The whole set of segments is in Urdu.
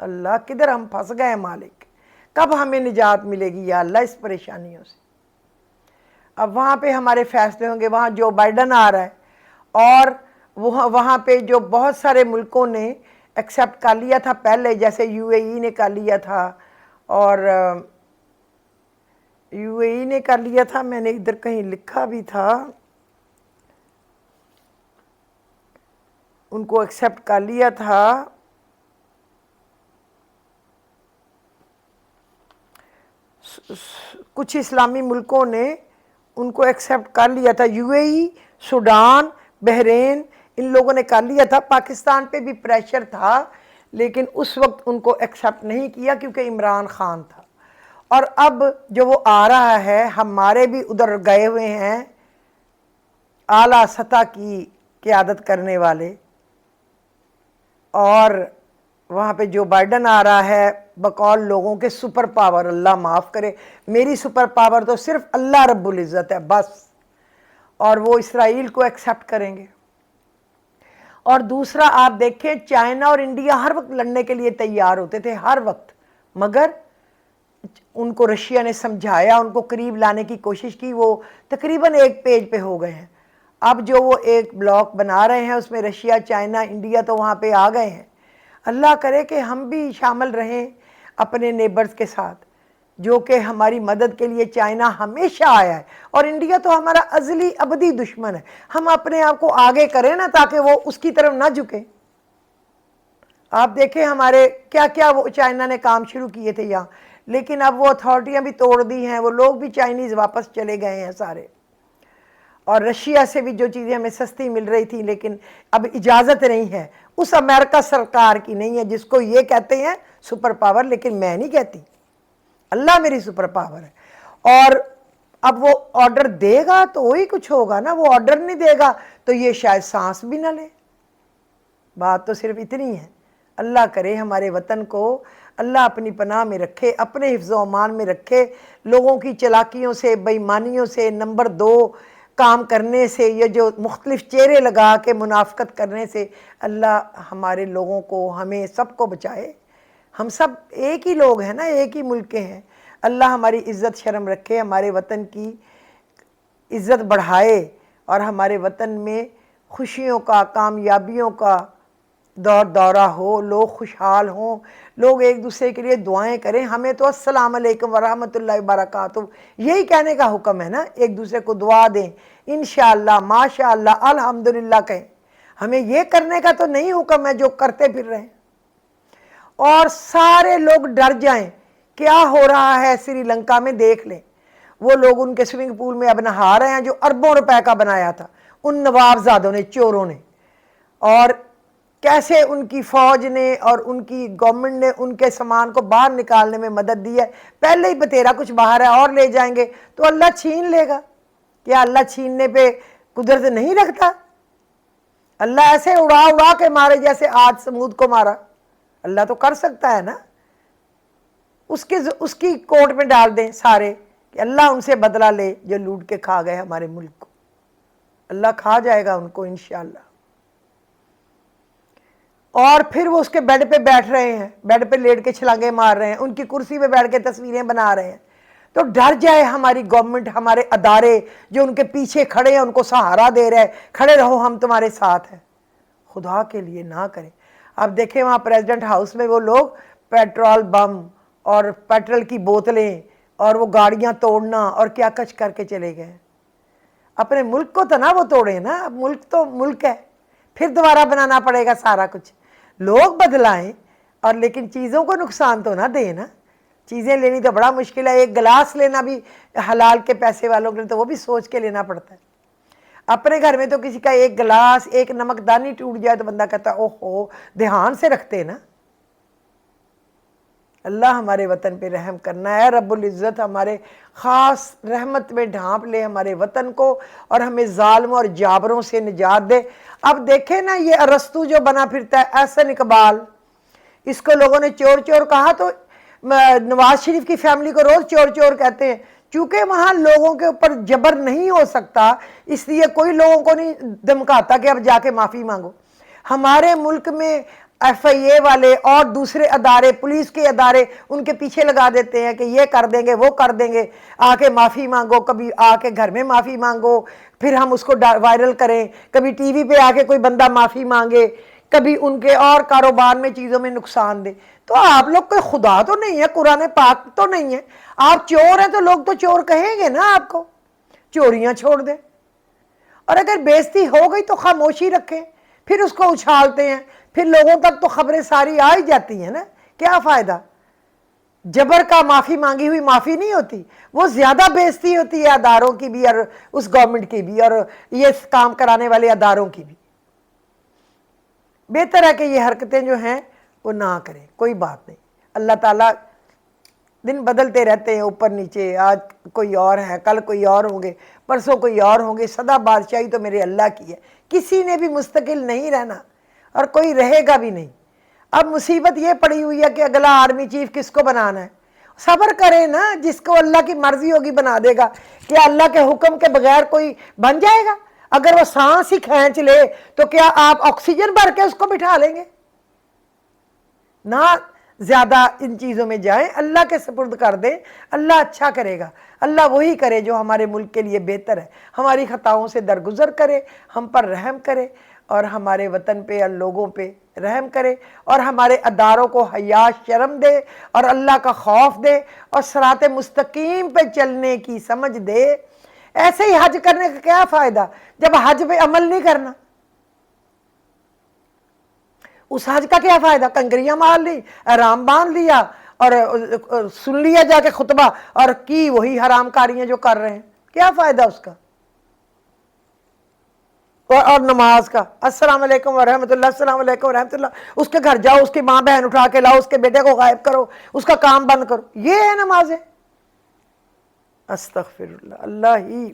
اللہ کدھر ہم پھنس گئے ہیں مالک، کب ہمیں نجات ملے گی یا اللہ اس پریشانیوں سے۔ اب وہاں پہ ہمارے فیصلے ہوں گے، وہاں جو بائیڈن آ رہا ہے، اور وہاں پہ جو بہت سارے ملکوں نے ایکسیپٹ کر لیا تھا پہلے، جیسے یو اے ای نے کر لیا تھا، اور یو اے ای نے کر لیا تھا، میں نے ادھر کہیں لکھا بھی تھا، ان کو ایکسیپٹ کر لیا تھا، کچھ اسلامی ملکوں نے ان کو ایکسیپٹ کر لیا تھا، U A E, Sudan, Bahrain, ان لوگوں نے کر لیا تھا۔ پاکستان پہ بھی پریشر تھا لیکن اس وقت ان کو ایکسیپٹ نہیں کیا کیونکہ عمران خان تھا۔ اور اب جو وہ آ رہا ہے، ہمارے بھی ادھر گئے ہوئے ہیں اعلیٰ سطح کی قیادت کرنے والے، اور وہاں پہ جو بائیڈن آ رہا ہے بقول لوگوں کے سپر پاور، اللہ معاف کرے، میری سپر پاور تو صرف اللہ رب العزت ہے بس، اور وہ اسرائیل کو ایکسیپٹ کریں گے۔ اور دوسرا آپ دیکھیں، چائنا اور انڈیا ہر وقت لڑنے کے لیے تیار ہوتے تھے، ہر وقت، مگر ان کو رشیا نے سمجھایا، ان کو قریب لانے کی کوشش کی، وہ تقریباً ایک پیج پہ ہو گئے ہیں۔ اب جو وہ ایک بلاک بنا رہے ہیں اس میں رشیا، چائنا، انڈیا تو وہاں پہ آ گئے ہیں۔ اللہ کرے کہ ہم بھی شامل رہیں اپنے نیبرز کے ساتھ، جو کہ ہماری مدد کے لیے چائنا ہمیشہ آیا ہے، اور انڈیا تو ہمارا ازلی ابدی دشمن ہے۔ ہم اپنے آپ کو آگے کریں نا تاکہ وہ اس کی طرف نہ جھکے۔ آپ دیکھیں ہمارے کیا کیا وہ چائنا نے کام شروع کیے تھے یہاں، لیکن اب وہ اتھارٹیاں بھی توڑ دی ہیں، وہ لوگ بھی چائنیز واپس چلے گئے ہیں سارے، اور رشیا سے بھی جو چیزیں ہمیں سستی مل رہی تھی لیکن اب اجازت نہیں ہے، اس امریکہ سرکار کی نہیں ہے جس کو یہ کہتے ہیں سپر پاور، لیکن میں نہیں کہتی، اللہ میری سپر پاور ہے۔ اور اب وہ آرڈر دے گا تو وہی کچھ ہوگا نا، وہ آرڈر نہیں دے گا تو یہ شاید سانس بھی نہ لے۔ بات تو صرف اتنی ہے۔ اللہ کرے ہمارے وطن کو اللہ اپنی پناہ میں رکھے، اپنے حفظ و امان میں رکھے، لوگوں کی چلاکیوں سے، بے ایمانیوں سے، نمبر 2 کام کرنے سے، یہ جو مختلف چہرے لگا کے منافقت کرنے سے، اللہ ہمارے لوگوں کو، ہمیں سب کو بچائے۔ ہم سب ایک ہی لوگ ہیں نا، ایک ہی ملک کے ہیں۔ اللہ ہماری عزت شرم رکھے، ہمارے وطن کی عزت بڑھائے، اور ہمارے وطن میں خوشیوں کا، کامیابیوں کا دورہ ہو، لوگ خوشحال ہوں، لوگ ایک دوسرے کے لیے دعائیں کریں۔ ہمیں تو السلام علیکم ورحمۃ اللہ وبرکاتہ یہی کہنے کا حکم ہے نا، ایک دوسرے کو دعا دیں، انشاءاللہ، ماشاءاللہ، الحمدللہ کہیں۔ ہمیں یہ کرنے کا تو نہیں حکم ہے جو کرتے پھر رہے ہیں، اور سارے لوگ ڈر جائیں۔ کیا ہو رہا ہے سری لنکا میں دیکھ لیں، وہ لوگ ان کے سوئمنگ پول میں اب نہا رہے ہیں جو اربوں روپے کا بنایا تھا ان نوابزادوں نے، چوروں نے، اور کیسے ان کی فوج نے اور ان کی گورنمنٹ نے ان کے سامان کو باہر نکالنے میں مدد دی ہے۔ پہلے ہی بتیرا کچھ باہر ہے اور لے جائیں گے تو اللہ چھین لے گا۔ کیا اللہ چھیننے پہ قدرت نہیں رکھتا؟ اللہ ایسے اڑا اڑا کے مارے جیسے آج سمود کو مارا، اللہ تو کر سکتا ہے نا۔ اس کی کوٹ میں ڈال دیں سارے کہ اللہ ان سے بدلہ لے جو لوٹ کے کھا گئے ہمارے ملک کو، اللہ کھا جائے گا ان کو انشاءاللہ۔ اور پھر وہ اس کے بیڈ پہ بیٹھ رہے ہیں، بیڈ پہ لیٹ کے چھلانگے مار رہے ہیں، ان کی کرسی پہ بیٹھ کے تصویریں بنا رہے ہیں۔ تو ڈر جائے ہماری گورنمنٹ، ہمارے ادارے جو ان کے پیچھے کھڑے ہیں، ان کو سہارا دے رہے ہیں، کھڑے رہو ہم تمہارے ساتھ ہیں۔ خدا کے لیے نہ کریں۔ اب دیکھیں وہاں پریزیڈنٹ ہاؤس میں وہ لوگ پیٹرول بم اور پیٹرول کی بوتلیں اور وہ گاڑیاں توڑنا اور کیا کچھ کر کے چلے گئے۔ اپنے ملک کو تو نہ وہ توڑے نا، اب ملک تو ملک ہے، پھر دوبارہ بنانا پڑے گا سارا کچھ۔ لوگ بدلائیں اور لیکن چیزوں کو نقصان تو نہ دیں نا۔ چیزیں لینی تو بڑا مشکل ہے، ایک گلاس لینا بھی حلال کے پیسے والوں کے لیے تو وہ بھی سوچ کے لینا پڑتا ہے۔ اپنے گھر میں تو کسی کا ایک گلاس، ایک نمک دانی ٹوٹ جائے تو بندہ کہتا ہے اوہو، دھیان سے رکھتے نا۔ اللہ ہمارے وطن پہ رحم کرنا ہے، رب العزت ہمارے خاص رحمت میں ڈھانپ لے ہمارے وطن کو، اور ہمیں ظالموں اور جابروں سے نجات دے۔ اب دیکھیں نا یہ ارسطو جو بنا پھرتا ہے، احسن اقبال، اس کو لوگوں نے چور چور کہا تو نواز شریف کی فیملی کو روز چور چور کہتے ہیں، چونکہ وہاں لوگوں کے اوپر جبر نہیں ہو سکتا اس لیے کوئی لوگوں کو نہیں دھمکاتا کہ اب جا کے معافی مانگو۔ ہمارے ملک میں FIA والے اور دوسرے ادارے، پولیس کے ادارے ان کے پیچھے لگا دیتے ہیں کہ یہ کر دیں گے وہ کر دیں گے، آ کے معافی مانگو، کبھی آ کے گھر میں معافی مانگو، پھر ہم اس کو وائرل کریں، کبھی ٹی وی پہ آ کے کوئی بندہ معافی مانگے، کبھی ان کے اور کاروبار میں چیزوں میں نقصان دے۔ تو آپ لوگ کوئی خدا تو نہیں ہے، قرآن پاک تو نہیں ہے، آپ چور ہیں تو لوگ تو چور کہیں گے نا آپ کو، چوریاں چھوڑ دیں۔ اور اگر بےزتی ہو گئی تو خاموشی رکھیں، پھر اس کو اچھالتے ہیں، پھر لوگوں تک تو خبریں ساری آ ہی جاتی ہیں نا، کیا فائدہ؟ جبر کا معافی مانگی ہوئی معافی نہیں ہوتی، وہ زیادہ بےزتی ہوتی ہے اداروں کی بھی اور اس گورنمنٹ کی بھی اور یہ کام کرانے والے اداروں کی بھی۔ بہتر ہے کہ یہ حرکتیں جو ہیں وہ نہ کریں، کوئی بات نہیں۔ اللہ تعالیٰ دن بدلتے رہتے ہیں اوپر نیچے، آج کوئی اور ہے، کل کوئی اور ہوں گے، پرسوں کوئی اور ہوں گے، سدا بادشاہی تو میرے اللہ کی ہے، کسی نے بھی مستقل نہیں رہنا اور کوئی رہے گا بھی نہیں۔ اب مصیبت یہ پڑی ہوئی ہے کہ اگلا آرمی چیف کس کو بنانا ہے، صبر کرے نا، جس کو اللہ کی مرضی ہوگی بنا دے گا۔ کیا اللہ کے حکم کے بغیر کوئی بن جائے گا؟ اگر وہ سانس ہی کھینچ لے تو کیا آپ آکسیجن بھر کے اس کو بٹھا لیں گے؟ نہ زیادہ ان چیزوں میں جائیں، اللہ کے سپرد کر دیں، اللہ اچھا کرے گا۔ اللہ وہی کرے جو ہمارے ملک کے لیے بہتر ہے، ہماری خطاؤں سے درگزر کرے، ہم پر رحم کرے اور ہمارے وطن پہ اور لوگوں پہ رحم کرے اور ہمارے اداروں کو حیا شرم دے اور اللہ کا خوف دے اور صراط مستقیم پہ چلنے کی سمجھ دے۔ ایسے ہی حج کرنے کا کیا فائدہ جب حج پہ عمل نہیں کرنا؟ اس حج کا کیا فائدہ؟ کنکریاں مار لی، احرام باندھ لیا اور سن لیا جا کے خطبہ اور کی وہی حرام کاریاں جو کر رہے ہیں، کیا فائدہ اس کا؟ اور نماز کا السلام علیکم ورحمۃ اللہ، السلام علیکم ورحمۃ اللہ، اس کے گھر جاؤ، اس کی ماں بہن اٹھا کے لاؤ، اس کے بیٹے کو غائب کرو، اس کا کام بند کرو، یہ ہے نمازیں؟ استغفر اللہ، اللہ ہی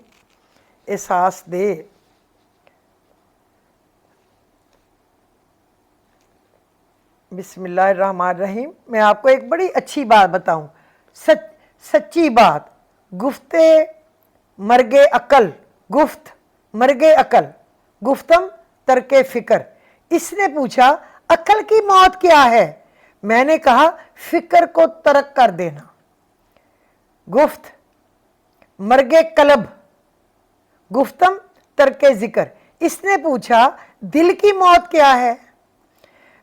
احساس دے۔ بسم اللہ الرحمن الرحیم۔ میں آپ کو ایک بڑی اچھی بات بتاؤں، سچی بات، مرگ عقل، مرگ عقل، گفتم ترک فکر۔ اس نے پوچھا عقل کی موت کیا ہے؟ میں نے کہا فکر کو ترک کر دینا۔ مرگ قلب، گفتم ترک ذکر۔ اس نے پوچھا دل کی موت کیا ہے؟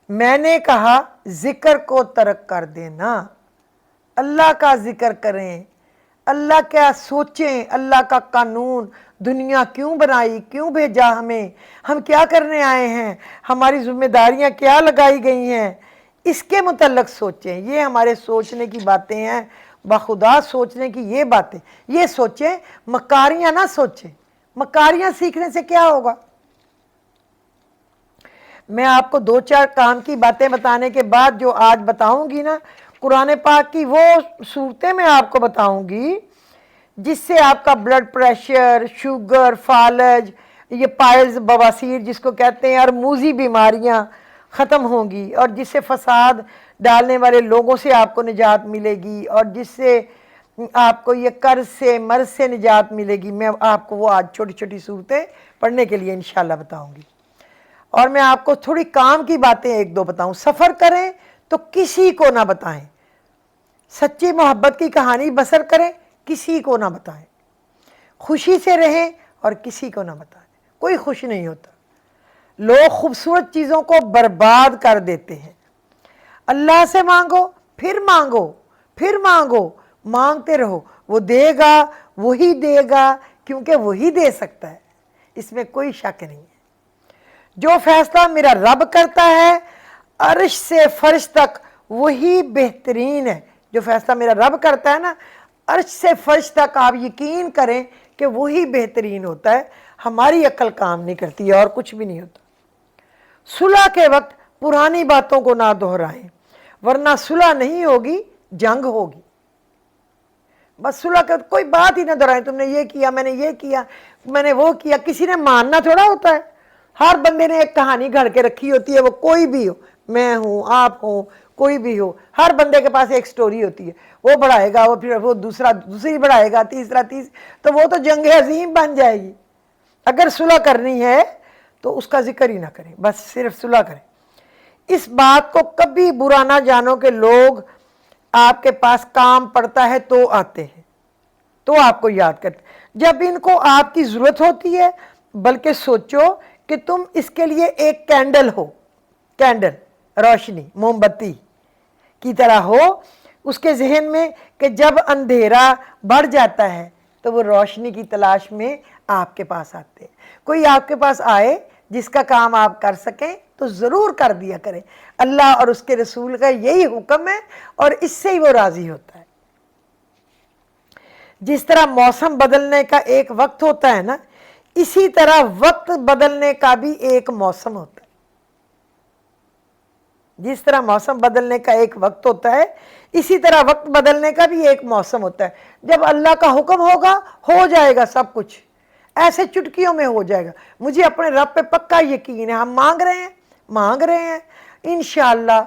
میں نے کہا ذکر کو ترک کر دینا۔ اللہ کا ذکر کریں، اللہ کیا سوچیں، اللہ کا قانون، دنیا کیوں بنائی، کیوں بھیجا ہمیں، ہم کیا کرنے آئے ہیں، ہماری ذمہ داریاں کیا لگائی گئی ہیں، اس کے متعلق سوچیں۔ یہ ہمارے سوچنے کی باتیں ہیں، بخدا سوچنے کی یہ باتیں، یہ سوچیں، مکاریاں نہ سوچیں۔ مکاریاں سیکھنے سے کیا ہوگا؟ میں آپ کو 2-4 کام کی باتیں بتانے کے بعد جو آج بتاؤں گی نا، قرآن پاک کی وہ صورتیں میں آپ کو بتاؤں گی جس سے آپ کا بلڈ پریشر، شوگر، فالج، یہ پائلز، بواسیر جس کو کہتے ہیں، اور موذی بیماریاں ختم ہوں گی، اور جس سے فساد ڈالنے والے لوگوں سے آپ کو نجات ملے گی، اور جس سے آپ کو یہ قرض سے، مرض سے نجات ملے گی۔ میں آپ کو وہ آج چھوٹی چھوٹی صورتیں پڑھنے کے لیے انشاءاللہ بتاؤں گی۔ اور میں آپ کو تھوڑی کام کی باتیں 1-2 بتاؤں۔ سفر کریں تو کسی کو نہ بتائیں، سچی محبت کی کہانی بسر کریں، کسی کو نہ بتائیں، خوشی سے رہیں اور کسی کو نہ بتائیں، کوئی خوش نہیں ہوتا۔ لوگ خوبصورت چیزوں کو برباد کر دیتے ہیں۔ اللہ سے مانگو، پھر مانگو، پھر مانگو، مانگتے رہو، وہ دے گا، وہی دے گا، کیونکہ وہی دے سکتا ہے، اس میں کوئی شک نہیں ہے۔ جو فیصلہ میرا رب کرتا ہے عرش سے فرش تک وہی بہترین ہے۔ جو فیصلہ میرا رب کرتا ہے نا عرش سے فرش تک، آپ یقین کریں کہ وہی بہترین ہوتا ہے، ہماری عقل کام نہیں کرتی اور کچھ بھی نہیں ہوتا۔ صلح کے وقت پرانی باتوں کو نہ دہرائیں، ورنہ صلح نہیں ہوگی، جنگ ہوگی۔ بس صلح کے وقت کوئی بات ہی نہ دہرائیں، تم نے یہ کیا، میں نے یہ کیا، میں نے وہ کیا، کسی نے ماننا تھوڑا ہوتا ہے۔ ہر بندے نے ایک کہانی گھڑ کے رکھی ہوتی ہے، وہ کوئی بھی ہو، میں ہوں، آپ ہوں، کوئی بھی ہو، ہر بندے کے پاس ایک سٹوری ہوتی ہے، وہ بڑھائے گا، وہ پھر وہ دوسری بڑھائے گا، تیسری، تو وہ تو جنگ عظیم بن جائے گی۔ اگر صلح کرنی ہے تو اس کا ذکر ہی نہ کریں، بس صرف صلح کریں۔ اس بات کو کبھی برا نہ جانو کہ لوگ آپ کے پاس کام پڑتا ہے تو آتے ہیں، تو آپ کو یاد کرتے جب ان کو آپ کی ضرورت ہوتی ہے، بلکہ سوچو کہ تم اس کے لیے ایک کینڈل ہو، کینڈل روشنی موم بتی کی طرح ہو اس کے ذہن میں کہ جب اندھیرا بڑھ جاتا ہے تو وہ روشنی کی تلاش میں آپ کے پاس آتے ہیں۔ کوئی آپ کے پاس آئے جس کا کام آپ کر سکیں تو ضرور کر دیا کریں، اللہ اور اس کے رسول کا یہی حکم ہے اور اس سے ہی وہ راضی ہوتا ہے۔ جس طرح موسم بدلنے کا ایک وقت ہوتا ہے نا، اسی طرح وقت بدلنے کا بھی ایک موسم ہوتا ہے۔ جس طرح موسم بدلنے کا ایک وقت ہوتا ہے، اسی طرح وقت بدلنے کا بھی ایک موسم ہوتا ہے۔ جب اللہ کا حکم ہوگا ہو جائے گا سب کچھ، ایسے چٹکیوں میں ہو جائے گا۔ مجھے اپنے رب پہ پکا یقین ہے، ہم مانگ رہے ہیں انشاءاللہ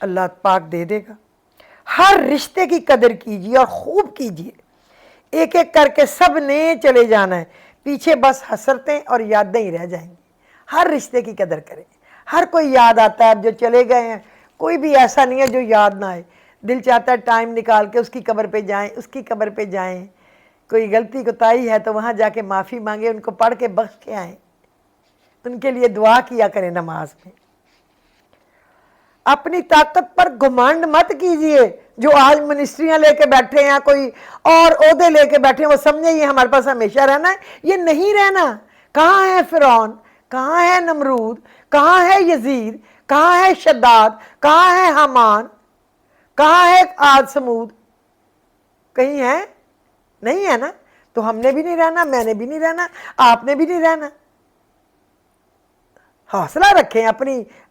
اللہ پاک دے دے گا۔ ہر رشتے کی قدر کیجیے اور خوب کیجیے، ایک ایک کر کے سب نے چلے جانا ہے، پیچھے بس حسرتیں اور یادیں ہی رہ جائیں گی۔ ہر رشتے کی قدر کریں، ہر کوئی یاد آتا ہے، اب جو چلے گئے ہیں کوئی بھی ایسا نہیں ہے جو یاد نہ آئے، دل چاہتا ہے ٹائم نکال کے اس کی قبر پہ جائیں، اس کی قبر پہ جائیں، کوئی غلطی کوتاہی ہے تو وہاں جا کے معافی مانگے، ان کو پڑھ کے بخش کے آئیں، ان کے لیے دعا کیا کریں نماز میں۔ اپنی طاقت پر گھمنڈ مت کیجئے، جو آج منسٹریاں لے کے بیٹھے ہیں، کوئی اور عہدے لے کے بیٹھے ہیں، وہ سمجھے یہ ہمارے پاس ہمیشہ رہنا ہے، یہ نہیں رہنا۔ کہاں ہے فرعون، کہاں ہے نمرود، کہاں ہے یزید، کہاں ہے شداد، کہاں ہے حامان، کہاں ہے عاد سمود؟ کہیں ہے؟ نہیں ہے نا۔ تو ہم نے بھی نہیں رہنا، میں نے بھی نہیں رہنا، آپ نے بھی نہیں رہنا۔ حوصلہ رکھیں،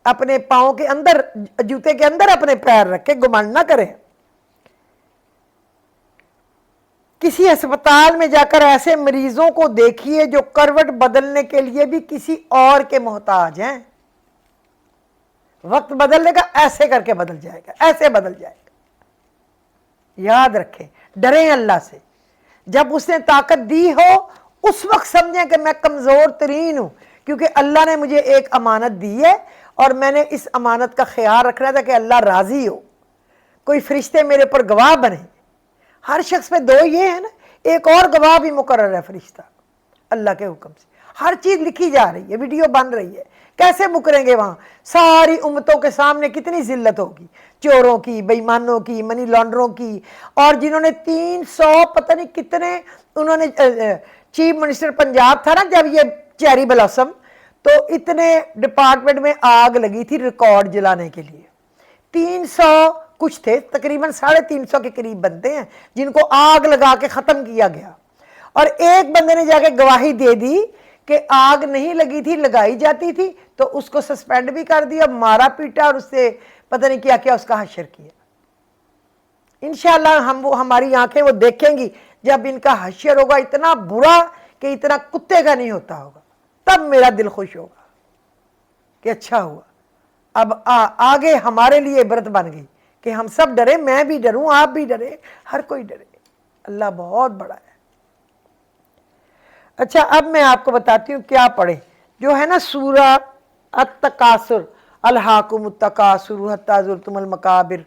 اپنے پاؤں کے اندر، جوتے کے اندر اپنے پیر رکھیں، گھمنڈ نہ کریں۔ کسی ہسپتال میں جا کر ایسے مریضوں کو دیکھیے جو کروٹ بدلنے کے لیے بھی کسی اور کے محتاج ہیں۔ وقت بدلنے کا ایسے کر کے بدل جائے گا، ایسے بدل جائے گا۔ یاد رکھیں، ڈریں اللہ سے۔ جب اس نے طاقت دی ہو اس وقت سمجھیں کہ میں کمزور ترین ہوں، کیونکہ اللہ نے مجھے ایک امانت دی ہے اور میں نے اس امانت کا خیال رکھنا تھا کہ اللہ راضی ہو، کوئی فرشتے میرے پر گواہ بنے۔ ہر شخص پہ دو یہ ہے نا، ایک اور گواہ بھی مقرر ہے فرشتہ اللہ کے حکم سے۔ ہر چیز لکھی جا رہی ہے، ویڈیو بن رہی ہے، کیسے مکریں گے وہاں؟ ساری امتوں کے سامنے کتنی ذلت ہوگی، چوروں کی، بے ایمانوں کی، منی لانڈروں کی، اور جنہوں نے 300 پتہ نہیں کتنے، انہوں نے چیف منسٹر پنجاب تھا نا جب یہ چیری بلاسم، تو اتنے ڈپارٹمنٹ میں آگ لگی تھی ریکارڈ جلانے کے لیے۔ 300 کچھ تھے، تقریباً 350 کے قریب بنتے ہیں جن کو آگ لگا کے ختم کیا گیا، اور ایک بندے نے جا کے گواہی دے دی کہ آگ نہیں لگی تھی، لگائی جاتی تھی، تو اس کو سسپینڈ بھی کر دیا، مارا پیٹا، اور اس سے پتہ نہیں کیا کیا اس کا حشر کیا۔ انشاءاللہ ہماری آنکھیں وہ دیکھیں گی جب ان کا حشر ہوگا اتنا برا کہ اتنا کتے کا نہیں ہوتا ہوگا، تب میرا دل خوش ہوگا کہ اچھا ہوا۔ اب آگے ہمارے لیے عبرت بن گئی کہ ہم سب ڈرے، میں بھی ڈروں، آپ بھی ڈرے، ہر کوئی ڈرے، اللہ بہت بڑا ہے۔ اچھا، اب میں آپ کو بتاتی ہوں کیا پڑھیں۔ جو ہے نا سورہ التکاثر، الہاکم التکاثر حتی زرتم المقابر،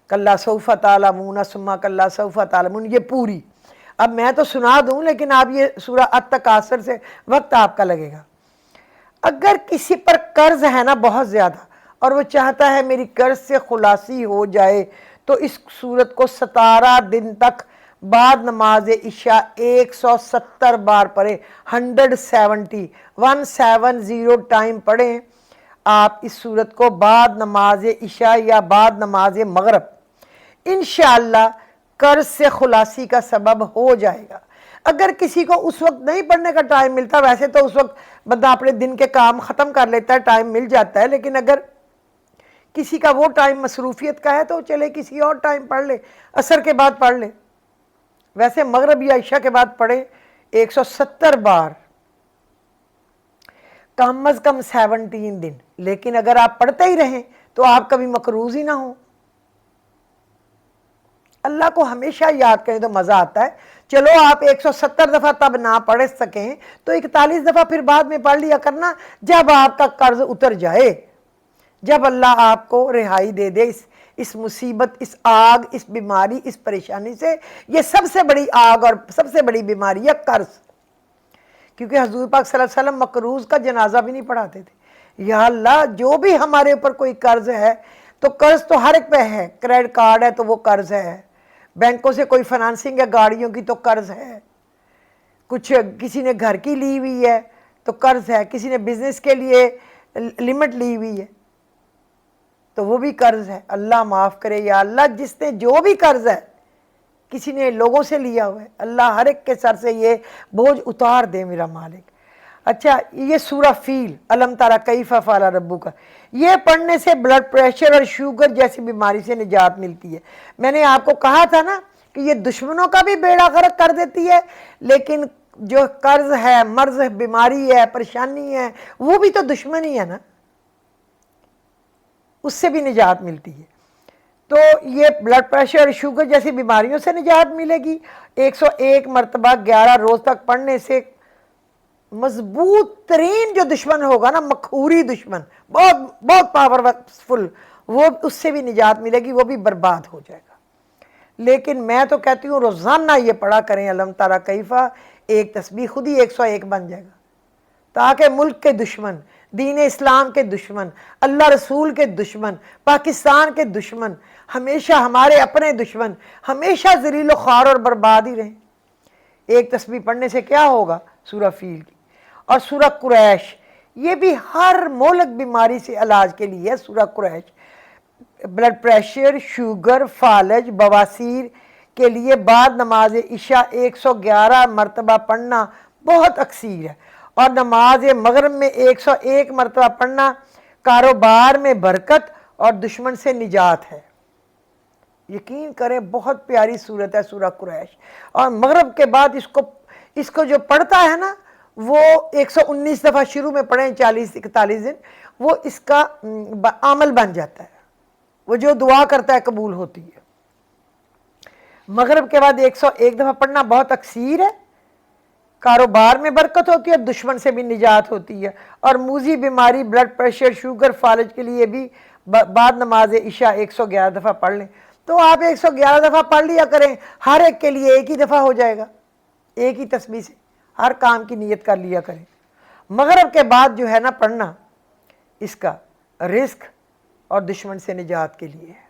کلا سوف تعلمون ثم کلا سوف تعلمون، یہ پوری اب میں تو سنا دوں، لیکن آپ یہ سورہ التکاثر سے وقت آپ کا لگے گا۔ اگر کسی پر قرض ہے نا بہت زیادہ، اور وہ چاہتا ہے میری قرض سے خلاصی ہو جائے، تو اس سورت کو 17 دن تک بعد نماز عشاء 170 بار پڑھیں، 170 ٹائم پڑھیں آپ اس سورت کو بعد نماز عشاء یا بعد نماز مغرب، انشاءاللہ قرض سے خلاصی کا سبب ہو جائے گا۔ اگر کسی کو اس وقت نہیں پڑھنے کا ٹائم ملتا، ویسے تو اس وقت بندہ اپنے دن کے کام ختم کر لیتا ہے، ٹائم مل جاتا ہے، لیکن اگر کسی کا وہ ٹائم مصروفیت کا ہے تو چلے کسی اور ٹائم پڑھ لے، عصر کے بعد پڑھ لے۔ ویسے مغرب یا عشاء کے بعد پڑھے 170 بار، کم از کم 17 دن۔ لیکن اگر آپ پڑھتے ہی رہیں تو آپ کبھی مقروض ہی نہ ہوں۔ اللہ کو ہمیشہ یاد کریں تو مزہ آتا ہے۔ چلو آپ 170 دفعہ تب نہ پڑھ سکیں تو 41 دفعہ پھر بعد میں پڑھ لیا کرنا جب آپ کا قرض اتر جائے۔ جب اللہ آپ کو رہائی دے دے اس مصیبت، اس آگ، اس بیماری، اس پریشانی سے، یہ سب سے بڑی آگ اور سب سے بڑی بیماری ہے قرض۔ کیونکہ حضور پاک صلی اللہ علیہ وسلم مقروض کا جنازہ بھی نہیں پڑھاتے تھے۔ یا اللہ جو بھی ہمارے اوپر کوئی قرض ہے، تو قرض تو ہر ایک پہ ہے، کریڈٹ کارڈ ہے تو وہ قرض ہے، بینکوں سے کوئی فنانسنگ ہے گاڑیوں کی تو قرض ہے، کچھ کسی نے گھر کی لی ہوئی ہے تو قرض ہے، کسی نے بزنس کے لیے لمٹ لی ہوئی ہے تو وہ بھی قرض ہے۔ اللہ معاف کرے یا اللہ، جس نے جو بھی قرض ہے کسی نے لوگوں سے لیا ہوا ہے، اللہ ہر ایک کے سر سے یہ بوجھ اتار دے میرا مالک۔ اچھا، یہ سورہ فیل، الم تری کیف فعل ربک، یہ پڑھنے سے بلڈ پریشر اور شوگر جیسی بیماری سے نجات ملتی ہے۔ میں نے آپ کو کہا تھا نا کہ یہ دشمنوں کا بھی بیڑا غرق کر دیتی ہے، لیکن جو قرض ہے، مرض ہے، بیماری ہے، پریشانی ہے، وہ بھی تو دشمن ہی ہے نا، اس سے بھی نجات ملتی ہے۔ تو یہ بلڈ پریشر اور شوگر جیسی بیماریوں سے نجات ملے گی 101 مرتبہ 11 روز تک پڑھنے سے۔ مضبوط ترین جو دشمن ہوگا نا، مکھوری دشمن، بہت بہت پاورفل، وہ اس سے بھی نجات ملے گی، وہ بھی برباد ہو جائے گا۔ لیکن میں تو کہتی ہوں روزانہ یہ پڑھا کریں الم تری کیف، ایک تسبیح خود ہی 101 بن جائے گا، تاکہ ملک کے دشمن، دین اسلام کے دشمن، اللہ رسول کے دشمن، پاکستان کے دشمن، ہمیشہ ہمارے اپنے دشمن ہمیشہ ذلیل و خوار اور برباد ہی رہیں۔ ایک تسبیح پڑھنے سے کیا ہوگا؟ سورہ فیل کی اور سورہ قریش، یہ بھی ہر مہلک بیماری سے علاج کے لیے ہے۔ سورہ قریش بلڈ پریشر، شوگر، فالج، بواسیر کے لیے بعد نماز عشاء 111 مرتبہ پڑھنا بہت اکثیر ہے، اور نماز مغرب میں 101 مرتبہ پڑھنا کاروبار میں برکت اور دشمن سے نجات ہے۔ یقین کریں بہت پیاری صورت ہے سورہ قریش، اور مغرب کے بعد اس کو جو پڑھتا ہے نا، وہ 119 دفعہ شروع میں پڑھیں، 40-41 دن، وہ اس کا عمل بن جاتا ہے، وہ جو دعا کرتا ہے قبول ہوتی ہے۔ مغرب کے بعد 101 دفعہ پڑھنا بہت اکثیر ہے، کاروبار میں برکت ہوتی ہے، دشمن سے بھی نجات ہوتی ہے، اور موذی بیماری، بلڈ پریشر، شوگر، فالج کے لیے بھی بعد نماز عشاء 111 دفعہ پڑھ لیں۔ تو آپ 111 دفعہ پڑھ لیا کریں، ہر ایک کے لیے ایک ہی دفعہ ہو جائے گا، ایک ہی تسبیح سے ہر کام کی نیت کر لیا کریں۔ مغرب کے بعد جو ہے نا پڑھنا، اس کا رزق اور دشمن سے نجات کے لیے ہے۔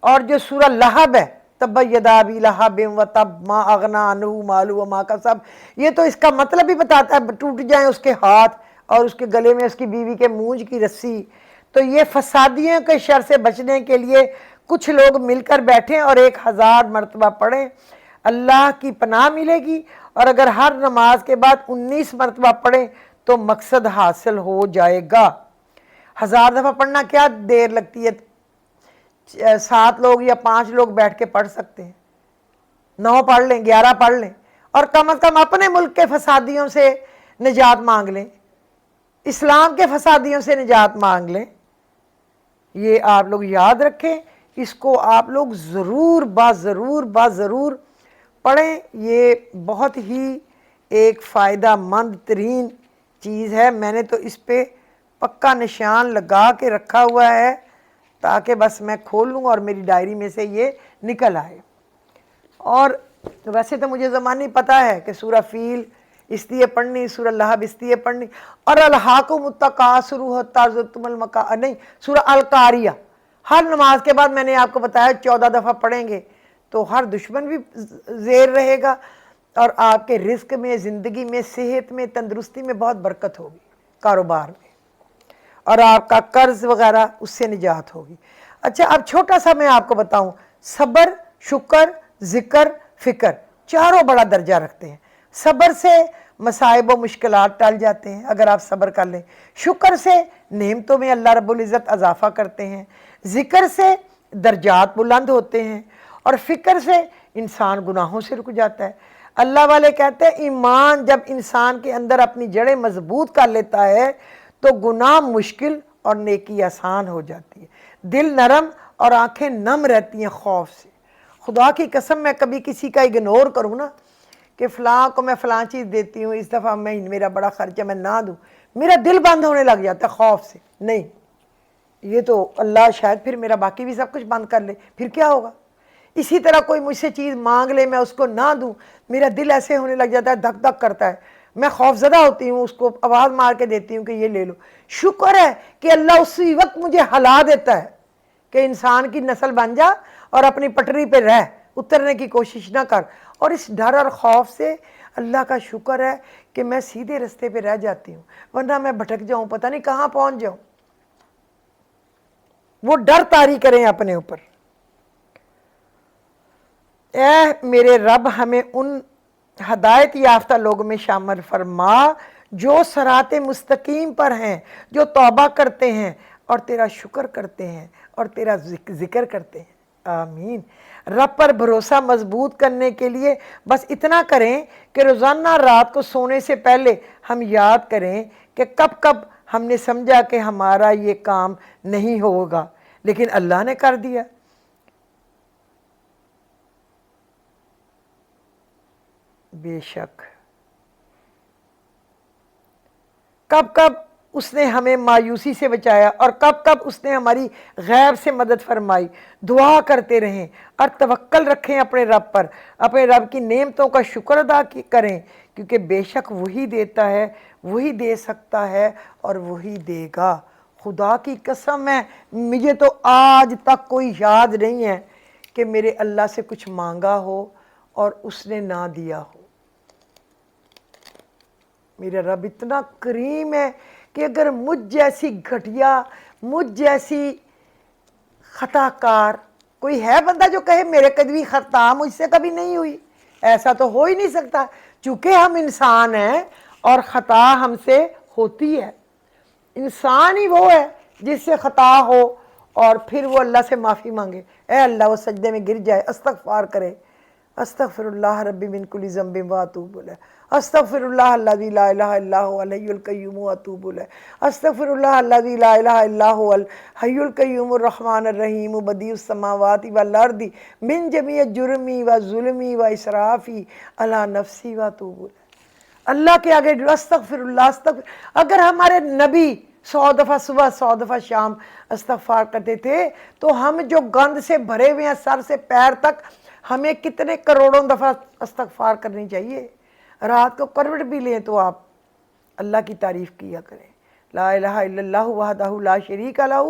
اور جو سورہ لہب ہے، تبت یدا ابی لہب وتب ما اغنی عنہ مالہ وما کسب، یہ تو اس کا مطلب بھی بتاتا ہے ٹوٹ جائیں اس کے ہاتھ اور اس کے گلے میں اس کی بیوی کے مونج کی رسی۔ تو یہ فسادیوں کے شر سے بچنے کے لیے کچھ لوگ مل کر بیٹھیں اور 1000 مرتبہ پڑھیں، اللہ کی پناہ ملے گی۔ اور اگر ہر نماز کے بعد 19 مرتبہ پڑھیں تو مقصد حاصل ہو جائے گا۔ 1000 دفعہ پڑھنا کیا دیر لگتی ہے، 7 لوگ یا 5 لوگ بیٹھ کے پڑھ سکتے ہیں، 9 پڑھ لیں، 11 پڑھ لیں، اور کم از کم اپنے ملک کے فسادیوں سے نجات مانگ لیں، اسلام کے فسادیوں سے نجات مانگ لیں۔ یہ آپ لوگ یاد رکھیں، اس کو آپ لوگ ضرور ضرور پڑھیں۔ یہ بہت ہی ایک فائدہ مند ترین چیز ہے، میں نے تو اس پہ پکا نشان لگا کے رکھا ہوا ہے تاکہ بس میں کھولوں اور میری ڈائری میں سے یہ نکل آئے۔ اور ویسے تو مجھے زمانی پتہ ہے کہ سورہ فیل اس لیے پڑھنی، سورہ لہب اس لیے پڑھنی، اور الہاکم التکاثر حتی زرتم المقابر، نہیں، سورہ القاریہ ہر نماز کے بعد میں نے آپ کو بتایا 14 دفعہ پڑھیں گے تو ہر دشمن بھی زیر رہے گا، اور آپ کے رزق میں، زندگی میں، صحت میں، تندرستی میں بہت برکت ہوگی، کاروبار میں، اور آپ کا قرض وغیرہ اس سے نجات ہوگی۔ اچھا، اب چھوٹا سا میں آپ کو بتاؤں، صبر، شکر، ذکر، فکر، چاروں بڑا درجہ رکھتے ہیں۔ صبر سے مصائب و مشکلات ٹل جاتے ہیں اگر آپ صبر کر لیں، شکر سے نعمتوں میں اللہ رب العزت اضافہ کرتے ہیں، ذکر سے درجات بلند ہوتے ہیں، اور فکر سے انسان گناہوں سے رک جاتا ہے۔ اللہ والے کہتے ہیں ایمان جب انسان کے اندر اپنی جڑیں مضبوط کر لیتا ہے تو گناہ مشکل اور نیکی آسان ہو جاتی ہے، دل نرم اور آنکھیں نم رہتی ہیں خوف سے۔ خدا کی قسم میں کبھی کسی کا اگنور کروں نا کہ فلاں کو میں فلاں چیز دیتی ہوں، اس دفعہ میرا بڑا خرچہ میں نہ دوں، میرا دل بند ہونے لگ جاتا ہے خوف سے۔ نہیں، یہ تو اللہ شاید پھر میرا باقی بھی سب کچھ بند کر لے، پھر کیا ہوگا؟ اسی طرح کوئی مجھ سے چیز مانگ لے، میں اس کو نہ دوں، میرا دل ایسے ہونے لگ جاتا ہے، دھک دھک کرتا ہے، میں خوف زدہ ہوتی ہوں، اس کو آواز مار کے دیتی ہوں کہ یہ لے لو۔ شکر ہے کہ اللہ اسی وقت مجھے ہلا دیتا ہے کہ انسان کی نسل بن جا اور اپنی پٹری پہ رہ، اترنے کی کوشش نہ کر۔ اور اس ڈر اور خوف سے اللہ کا شکر ہے کہ میں سیدھے رستے پہ رہ جاتی ہوں، ورنہ میں بھٹک جاؤں، پتہ نہیں کہاں پہنچ جاؤں۔ وہ ڈر طاری کریں اپنے اوپر۔ اے میرے رب ہمیں ان ہدایت یافتہ لوگوں میں شامل فرما جو صراط مستقیم پر ہیں، جو توبہ کرتے ہیں اور تیرا شکر کرتے ہیں اور تیرا ذکر کرتے ہیں۔ آمین۔ رب پر بھروسہ مضبوط کرنے کے لیے بس اتنا کریں کہ روزانہ رات کو سونے سے پہلے ہم یاد کریں کہ کب کب ہم نے سمجھا کہ ہمارا یہ کام نہیں ہوگا لیکن اللہ نے کر دیا۔ بے شک کب کب اس نے ہمیں مایوسی سے بچایا اور کب کب اس نے ہماری غیب سے مدد فرمائی۔ دعا کرتے رہیں اور توکل رکھیں اپنے رب پر، اپنے رب کی نعمتوں کا شکر ادا کریں، کیونکہ بے شک وہی دیتا ہے، وہی دے سکتا ہے اور وہی دے گا۔ خدا کی قسم ہے مجھے تو آج تک کوئی یاد نہیں ہے کہ میرے اللہ سے کچھ مانگا ہو اور اس نے نہ دیا ہو۔ میرا رب اتنا کریم ہے کہ اگر مجھ جیسی گھٹیا، مجھ جیسی خطا کار کوئی ہے بندہ جو کہے میرے کبھی خطا مجھ سے کبھی نہیں ہوئی، ایسا تو ہو ہی نہیں سکتا، چونکہ ہم انسان ہیں اور خطا ہم سے ہوتی ہے۔ انسان ہی وہ ہے جس سے خطا ہو اور پھر وہ اللہ سے معافی مانگے، اے اللہ وہ سجدے میں گر جائے، استغفار کرے، استغفر اللہ ربی من کل ذنب واتوب الیہ، استغفر اللہ الذی لا الہ الا هو الحی القیوم واتوب الیہ، استغفر اللہ الذی لا الہ الا هو الحی القیوم الرحمن الرحیم بدیع السماوات والارض من جمیع جرمی و ظلمی و اسرافی علی نفسی واتوب الیہ۔ اللہ کے آگے استغفر اللہ استغفر۔ اگر ہمارے نبی 100 دفعہ صبح 100 دفعہ شام استغفار کرتے تھے تو ہم جو گند سے بھرے ہوئے ہیں سر سے پیر تک، ہمیں کتنے کروڑوں دفعہ استغفار کرنی چاہیے۔ رات کو کروٹ بھی لیں تو آپ اللہ کی تعریف کیا کریں، لا الہ الا اللہ وحدہ لا شریک لہ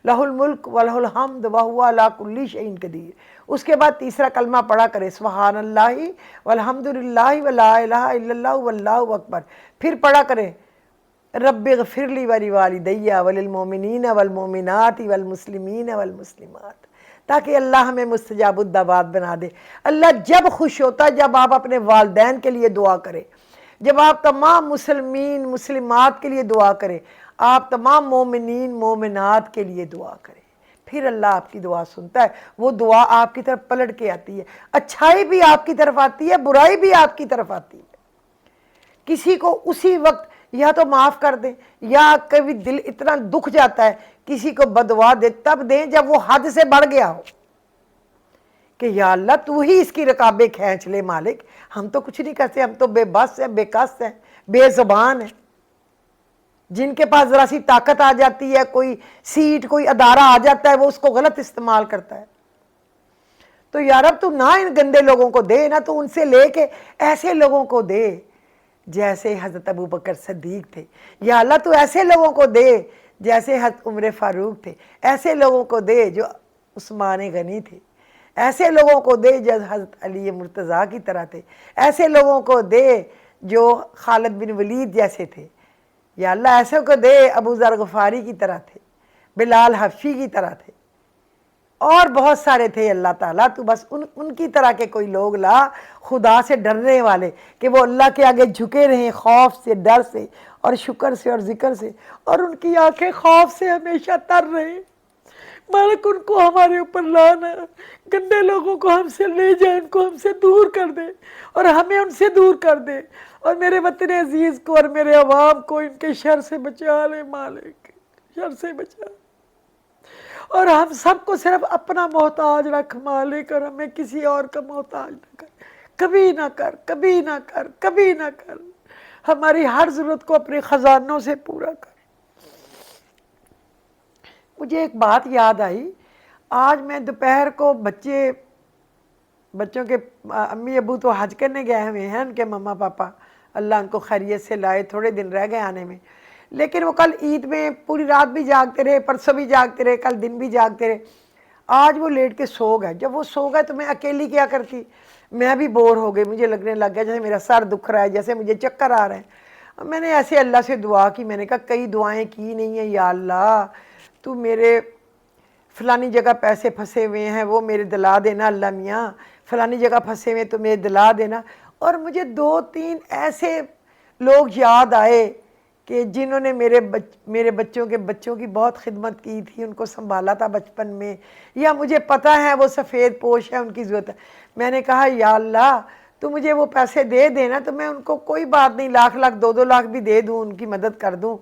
لہ الملک ولہ الحمد وہو علی کل شیء قدیر۔ اس کے بعد تیسرا کلمہ پڑھا کرے سبحان اللہ والحمد للہ ولا الہ الا اللہ واللہ اکبر۔ پھر پڑھا کریں رب اغفر لی ولوالدی وللمؤمنین والمؤمنات والمسلمین والمسلمات، تاکہ اللہ ہمیں مستجاب الدعوات بنا دے۔ اللہ جب خوش ہوتا ہے جب آپ اپنے والدین کے لیے دعا کریں، جب آپ تمام مسلمین مسلمات کے لیے دعا کریں، آپ تمام مومنین مومنات کے لیے دعا کریں، پھر اللہ آپ کی دعا سنتا ہے۔ وہ دعا آپ کی طرف پلٹ کے آتی ہے، اچھائی بھی آپ کی طرف آتی ہے، برائی بھی آپ کی طرف آتی ہے۔ کسی کو اسی وقت یا تو معاف کر دیں، یا کبھی دل اتنا دکھ جاتا ہے کسی کو بدعا دے تب دیں جب وہ حد سے بڑھ گیا ہو کہ یا اللہ تو ہی اس کی رکابیں کھینچ لے مالک، ہم تو کچھ نہیں کرتے، ہم تو بے بس ہیں، بے کس ہیں، بے زبان ہیں۔ جن کے پاس ذرا سی طاقت آ جاتی ہے، کوئی سیٹ کوئی ادارہ آ جاتا ہے، وہ اس کو غلط استعمال کرتا ہے۔ تو یا رب تو نہ ان گندے لوگوں کو دے، نہ تو ان سے لے کے ایسے لوگوں کو دے جیسے حضرت ابوبکر صدیق تھے، یا اللہ تو ایسے لوگوں کو دے جیسے حضرت عمر فاروق تھے، ایسے لوگوں کو دے جو عثمان غنی تھے، ایسے لوگوں کو دے جو حضرت علی مرتضیٰ کی طرح تھے، ایسے لوگوں کو دے جو خالد بن ولید جیسے تھے، یا اللہ ایسے کو دے ابو ذر غفاری کی طرح تھے، بلال حبشی کی طرح تھے، اور بہت سارے تھے۔ اللہ تعالیٰ تو بس ان کی طرح کے کوئی لوگ لا، خدا سے ڈرنے والے، کہ وہ اللہ کے آگے جھکے رہیں خوف سے، ڈر سے اور شکر سے اور ذکر سے، اور ان کی آنکھیں خوف سے ہمیشہ تر رہیں۔ مالک ان کو ہمارے اوپر لانا، گندے لوگوں کو ہم سے لے جائے، ان کو ہم سے دور کر دے اور ہمیں ان سے دور کر دے، اور میرے وطن عزیز کو اور میرے عوام کو ان کے شر سے بچا لے مالک، شر سے بچا، اور ہم سب کو صرف اپنا محتاج رکھ مالک، اور ہمیں کسی اور کا محتاج نہ کر، کبھی نہ کر، کبھی نہ کر، کبھی نہ کر، ہماری ہر ضرورت کو اپنے خزانوں سے پورا کر۔ مجھے ایک بات یاد آئی، آج میں دوپہر کو بچوں کے امی ابو تو حج کرنے گئے ہوئے ہیں، ان کے مما پاپا، اللہ ان کو خیریت سے لائے، تھوڑے دن رہ گئے آنے میں، لیکن وہ کل عید میں پوری رات بھی جاگتے رہے، پرسوں بھی جاگتے رہے، کل دن بھی جاگتے رہے، آج وہ لیٹ کے سو گئے۔ جب وہ سو گئے تو میں اکیلی کیا کرتی، میں بھی بور ہو گئی، مجھے لگنے لگ گیا جیسے میرا سر دکھ رہا ہے، جیسے مجھے چکر آ رہے ہیں۔ میں نے ایسے اللہ سے دعا کی، میں نے کہا کئی دعائیں کی نہیں ہیں یا اللہ، تو میرے فلانی جگہ پیسے پھنسے ہوئے ہیں وہ میرے دلا دینا اللہ میاں، فلانی جگہ پھنسے ہوئے تو میرے دلا دینا۔ اور مجھے 2-3 ایسے لوگ یاد آئے کہ جنہوں نے میرے بچوں کے بچوں کی بہت خدمت کی تھی، ان کو سنبھالا تھا بچپن میں، یا مجھے پتہ ہے وہ سفید پوش ہے، ان کی ضرورت ہے۔ میں نے کہا یا اللہ تو مجھے وہ پیسے دے دینا، تو میں ان کو کوئی بات نہیں، لاکھ 2 لاکھ بھی دے دوں، ان کی مدد کر دوں،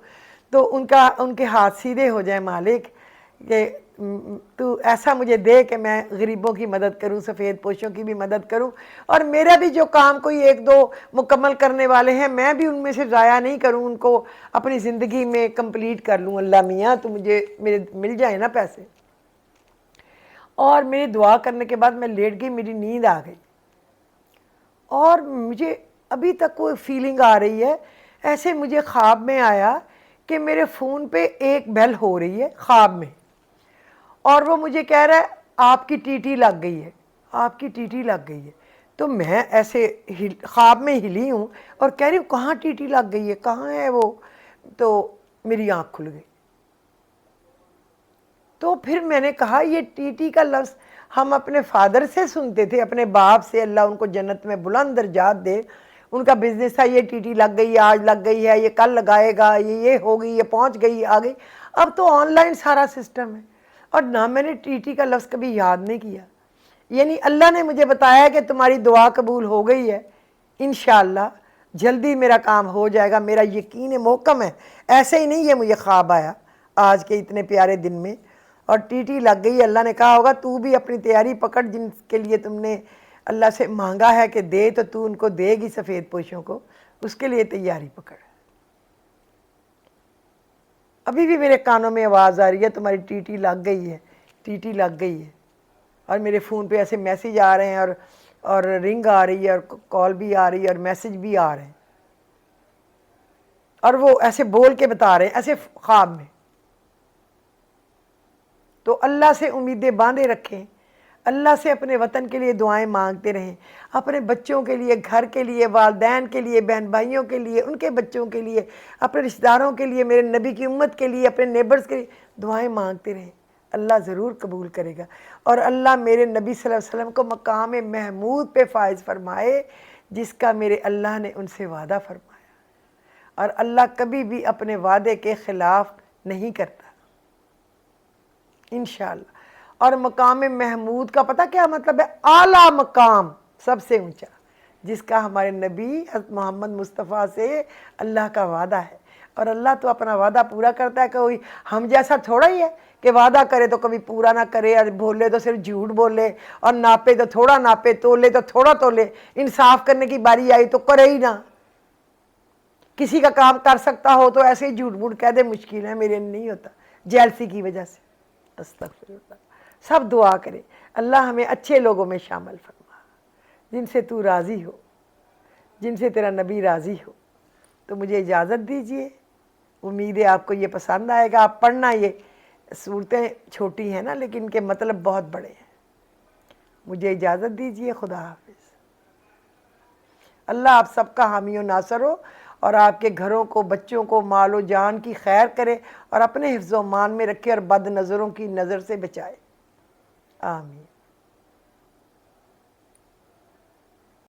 تو ان کے ہاتھ سیدھے ہو جائیں مالک، کہ تو ایسا مجھے دے کہ میں غریبوں کی مدد کروں، سفید پوشوں کی بھی مدد کروں، اور میرا بھی جو کام کوئی 1-2 مکمل کرنے والے ہیں میں بھی ان میں سے ضائع نہیں کروں، ان کو اپنی زندگی میں کمپلیٹ کر لوں۔ اللہ میاں تو مجھے میرے مل جائیں نا پیسے۔ اور میری دعا کرنے کے بعد میں لیٹ گئی، میری نیند آ گئی، اور مجھے ابھی تک وہ فیلنگ آ رہی ہے، ایسے مجھے خواب میں آیا کہ میرے فون پہ ایک بیل ہو رہی ہے خواب میں، اور وہ مجھے کہہ رہا ہے آپ کی ٹی ٹی لگ گئی ہے، آپ کی ٹی ٹی لگ گئی ہے۔ تو میں ایسے خواب میں ہلی ہوں اور کہہ رہی ہوں کہاں ٹی ٹی لگ گئی ہے، کہاں ہے وہ؟ تو میری آنکھ کھل گئی۔ تو پھر میں نے کہا یہ ٹی ٹی کا لفظ ہم اپنے فادر سے سنتے تھے، اپنے باپ سے، اللہ ان کو جنت میں بلند درجات دے، ان کا بزنس تھا یہ ٹی ٹی لگ گئی ہے، آج لگ گئی ہے، یہ کل لگائے گا، یہ ہو گئی، یہ پہنچ گئی، آ گئی۔ اب تو آن لائن سارا سسٹم ہے، اور نہ میں نے ٹی ٹی کا لفظ کبھی یاد نہیں کیا۔ یعنی اللہ نے مجھے بتایا کہ تمہاری دعا قبول ہو گئی ہے، انشاءاللہ جلدی میرا کام ہو جائے گا، میرا یقین محکم ہے۔ ایسے ہی نہیں یہ مجھے خواب آیا آج کے اتنے پیارے دن میں، اور ٹی ٹی لگ گئی۔ اللہ نے کہا ہوگا تو بھی اپنی تیاری پکڑ، جن کے لیے تم نے اللہ سے مانگا ہے کہ دے تو ان کو دے گی، سفید پوشوں کو، اس کے لیے تیاری پکڑ۔ ابھی بھی میرے کانوں میں آواز آ رہی ہے تمہاری ٹی ٹی لگ گئی ہے، ٹی ٹی لگ گئی ہے، اور میرے فون پہ ایسے میسیج آ رہے ہیں، اور رنگ آ رہی ہے، اور کال بھی آ رہی ہے، اور میسیج بھی آ رہے ہیں، اور وہ ایسے بول کے بتا رہے ہیں، ایسے خواب میں۔ تو اللہ سے امیدیں باندھے رکھیں، اللہ سے اپنے وطن کے لیے دعائیں مانگتے رہیں، اپنے بچوں کے لیے، گھر کے لیے، والدین کے لیے، بہن بھائیوں کے لیے، ان کے بچوں کے لیے، اپنے رشتہ داروں کے لیے، میرے نبی کی امت کے لیے، اپنے نیبرز کے لیے دعائیں مانگتے رہیں۔ اللہ ضرور قبول کرے گا، اور اللہ میرے نبی صلی اللہ علیہ وسلم کو مقام محمود پہ فائز فرمائے، جس کا میرے اللہ نے ان سے وعدہ فرمایا، اور اللہ کبھی بھی اپنے وعدے کے خلاف نہیں کرتا، انشاءاللہ۔ اور مقام محمود کا پتہ کیا مطلب ہے؟ اعلیٰ مقام، سب سے اونچا، جس کا ہمارے نبی حضرت محمد مصطفیٰ سے اللہ کا وعدہ ہے۔ اور اللہ تو اپنا وعدہ پورا کرتا ہے، کوئی ہم جیسا تھوڑا ہی ہے کہ وعدہ کرے تو کبھی پورا نہ کرے، اور بولے تو صرف جھوٹ بولے، اور ناپے تو تھوڑا ناپے، تولے تو تھوڑا تولے، انصاف کرنے کی باری آئی تو کرے ہی نہ۔ کسی کا کام کر سکتا ہو تو ایسے ہی جھوٹ موٹ کہہ دے، مشکل ہے، میرے نہیں ہوتا، جیلسی کی وجہ سے۔ استغفر اللہ۔ سب دعا کرے اللہ ہمیں اچھے لوگوں میں شامل فرما، جن سے تو راضی ہو، جن سے تیرا نبی راضی ہو۔ تو مجھے اجازت دیجئے، امید ہے آپ کو یہ پسند آئے گا۔ آپ پڑھنا، یہ صورتیں چھوٹی ہیں نا لیکن ان کے مطلب بہت بڑے ہیں۔ مجھے اجازت دیجئے، خدا حافظ۔ اللہ آپ سب کا حامی و ناصر ہو، اور آپ کے گھروں کو، بچوں کو، مال و جان کی خیر کرے، اور اپنے حفظ و امان میں رکھے، اور بد نظروں کی نظر سے بچائے، آمین۔